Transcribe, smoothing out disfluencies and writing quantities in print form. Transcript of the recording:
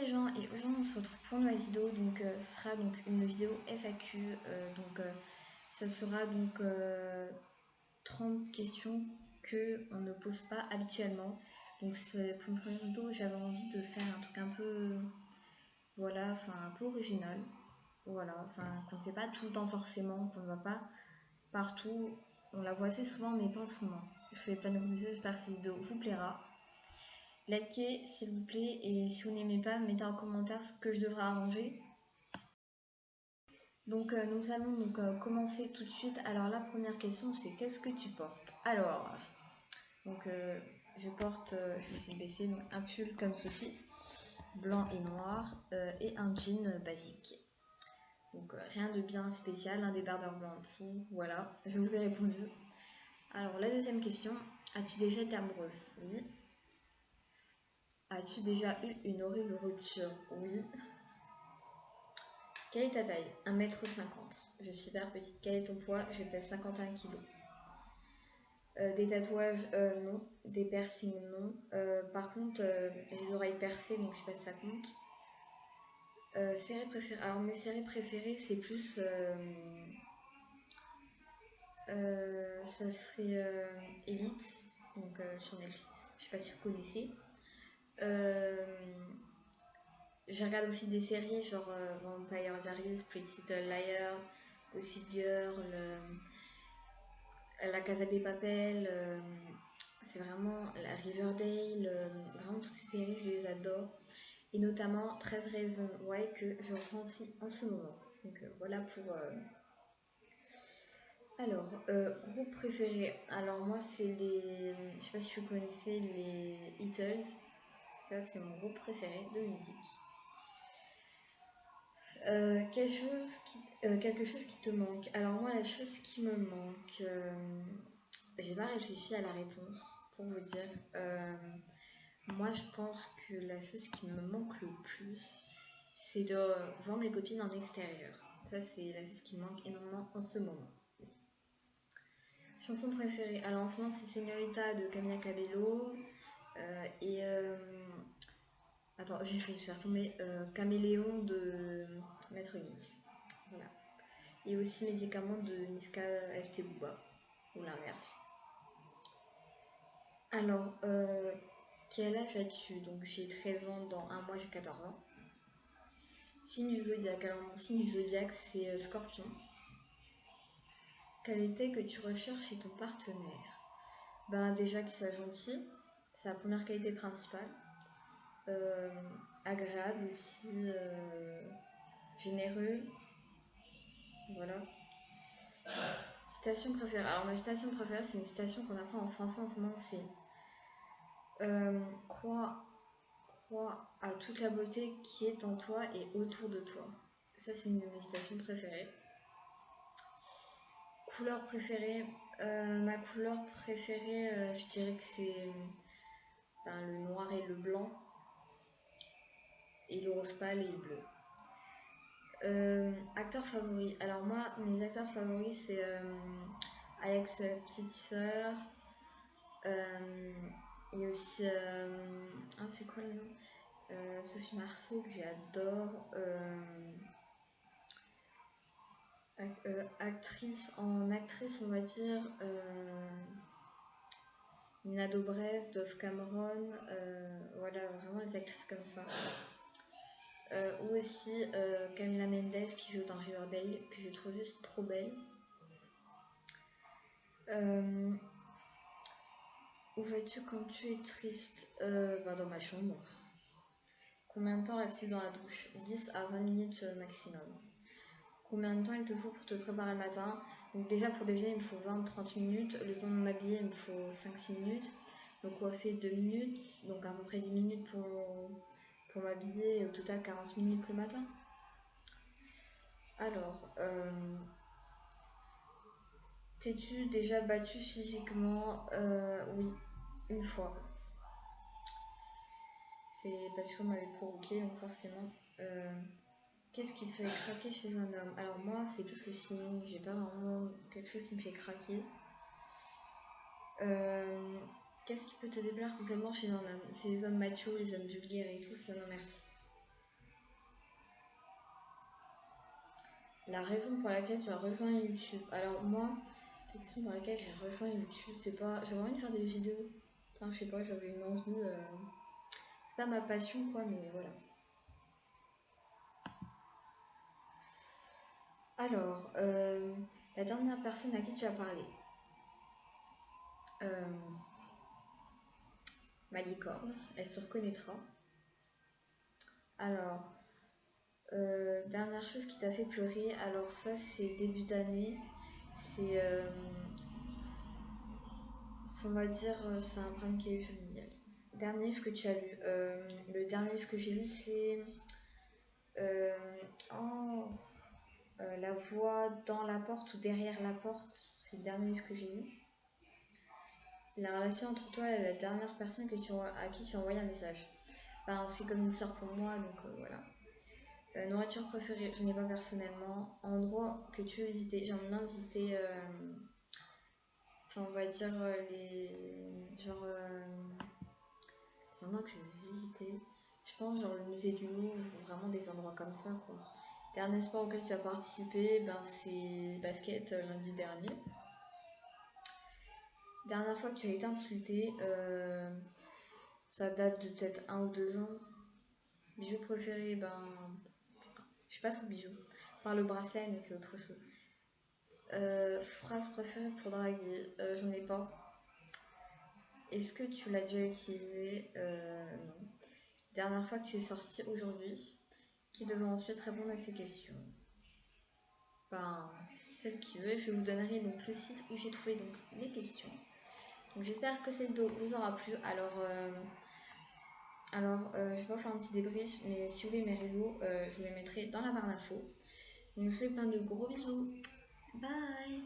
les gens, et aujourd'hui on se retrouve pour une nouvelle vidéo, donc ce sera donc une vidéo FAQ, ça sera donc 30 questions que on ne pose pas habituellement. Donc c'est pour une première vidéo, j'avais envie de faire un truc un peu, voilà, enfin un peu original, voilà, enfin qu'on ne fait pas tout le temps forcément, qu'on ne va pas partout, on la voit assez souvent mais pas en ce moment. Je fais plein de gros bisous, j'espère que cette vidéo vous plaira. Likez s'il vous plaît, et si vous n'aimez pas, mettez en commentaire ce que je devrais arranger. Donc nous allons donc commencer tout de suite. Alors la première question c'est qu'est-ce que tu portes? Alors donc je porte, je vais essayer de baisser, donc un pull comme ceci, blanc et noir, et un jean basique. Donc rien de bien spécial, un débardeur blanc en dessous, voilà, je vous ai répondu. Alors la deuxième question, as-tu déjà été amoureuse? Oui. As-tu déjà eu une horrible rupture? Oui. Quelle est ta taille? 1,50 m. Je suis super petite. Quel est ton poids? Je pèse 51 kg. Des tatouages? Non. Des piercings? Non. Par contre, les oreilles percées, donc je sais pas si ça compte. Série préférée? Alors mes séries préférées, c'est plus... ça serait Elite, donc sur Netflix. Je sais pas si vous connaissez. Je regarde aussi des séries genre Vampire Diaries, Pretty Little Liars, Gossip Girl, La Casa de Papel, c'est vraiment la Riverdale, vraiment toutes ces séries je les adore. Et notamment 13 Reasons Why que je reprends aussi en ce moment. Donc voilà pour... Alors, groupe préféré. Alors moi c'est les... Je sais pas si vous connaissez les Beatles. Ça c'est mon groupe préféré de musique. Quelque chose qui te manque. Alors moi la chose qui me manque, j'ai pas réfléchi à la réponse pour vous dire. Moi je pense que la chose qui me manque le plus, c'est de voir mes copines en extérieur. Ça c'est la chose qui me manque énormément en ce moment. Chanson préférée. Alors en ce moment c'est Señorita de Camila Cabello. Attends, j'ai failli faire tomber Caméléon de Maître Gims. Voilà. Et aussi Médicaments de Niska FT Booba, ou l'inverse. Alors, quel âge as-tu? Donc j'ai 13 ans, dans un mois j'ai 14 ans. Signe du zodiaque. Alors mon signe du zodiaque c'est Scorpion. Qualité que tu recherches chez ton partenaire? Ben déjà qu'il soit gentil, c'est la première qualité principale. Agréable aussi, généreux, voilà. Citation préférée. Alors ma citation préférée, c'est une citation qu'on apprend en français en ce moment, c'est crois à toute la beauté qui est en toi et autour de toi. Ça c'est une de mes citations préférées. Couleur préférée. Ma couleur préférée, je dirais que c'est le noir et le blanc, et le rose pâle et le bleu. Acteur favori. Alors moi, mes acteurs favoris c'est Alex Petitfer, et aussi c'est quoi le nom, Sophie Marceau que j'adore, actrice on va dire Nina Dobrev, Dove Cameron, voilà vraiment les actrices comme ça. Ou aussi Camila Mendes qui joue dans Riverdale, que je trouve juste trop belle. Où vas-tu quand tu es triste? Dans ma chambre. Combien de temps restes-tu dans la douche? 10 à 20 minutes maximum. Combien de temps il te faut pour te préparer le matin? Donc déjà pour déjeuner il me faut 20-30 minutes. Le temps de m'habiller il me faut 5-6 minutes. Donc coiffer 2 minutes. Donc à peu près 10 minutes pour m'habiller, et au total 40 minutes le matin. Alors, t'es-tu déjà battu physiquement? Oui, une fois. C'est parce qu'on m'avait provoqué, donc forcément. Qu'est-ce qui te fait craquer chez un homme? Alors moi, c'est plus le feeling, j'ai pas vraiment quelque chose qui me fait craquer. Qu'est-ce qui peut te déplaire complètement chez un homme? C'est les hommes machos, les hommes vulgaires et tout ça, non merci. La raison pour laquelle j'ai rejoint YouTube. Alors moi, la question pour laquelle j'ai rejoint YouTube, c'est pas... J'avais envie de faire des vidéos. Enfin, je sais pas, j'avais une envie... C'est pas ma passion, quoi, mais voilà. Alors, la dernière personne à qui tu as parlé. Ma licorne, elle se reconnaîtra. Alors, dernière chose qui t'a fait pleurer, alors ça c'est début d'année, c'est, on va dire, c'est un problème qui est familial. Dernier livre que tu as lu, le dernier livre que j'ai lu c'est oh, La voix dans la porte ou derrière la porte, c'est le dernier livre que j'ai lu. La relation entre toi et la dernière personne à qui tu as envoyé un message. Ben, c'est comme une sœur pour moi, donc voilà. Nourriture préférée, je n'ai pas personnellement. Endroit que tu veux visiter, j'aimerais bien visiter, enfin on va dire les endroits que je veux visiter. Je pense genre le musée du Louvre, vraiment des endroits comme ça quoi. Dernier sport auquel tu as participé, ben c'est basket lundi dernier. Dernière fois que tu as été insulté, ça date de peut-être 1 ou 2 ans. Bijoux préférés, ben je suis pas trop bijoux. Par le bracelet, mais c'est autre chose. Phrase préférée pour draguer, j'en ai pas. Est-ce que tu l'as déjà utilisé? Non. Dernière fois que tu es sorti aujourd'hui, qui devait ensuite répondre à ces questions? Ben, celle qui veut, je vous donnerai donc le site où j'ai trouvé donc les questions. Donc j'espère que cette vidéo vous aura plu. Je vais pas faire un petit débrief, mais si vous voulez mes réseaux, je vous les mettrai dans la barre d'infos. Je vous fais plein de gros bisous. Bye!